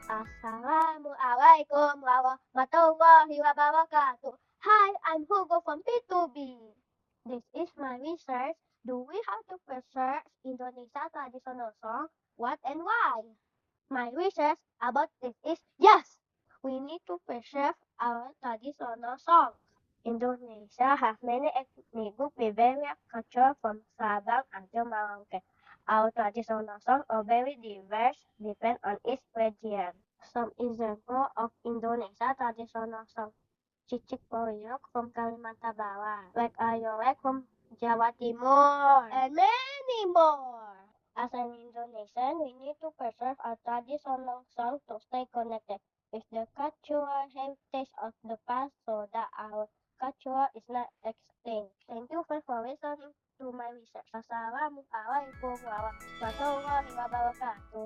Assalamualaikum warahmatullahi wabarakatuh. Hi, I'm Hugo from P2B. This is my research. Do we have to preserve Indonesia traditional song? What and why? My research about this is yes, we need to preserve our traditional songs. Indonesia has many ethnic groups with various culture from Sabang until Merauke. Our traditional songs are very diverse, depend on each region. Some example of Indonesia traditional song. Cicik Poyok from Kalimantan Barat, Lek Ayolek from Jawa Timur, and many more. As an Indonesian, we need to preserve our traditional songs to stay connected with the cultural heritage of the past so that our culture is not extinct. Thank you for listening to my research. Wassalamualaikum warahmatullahi wabarakatuh.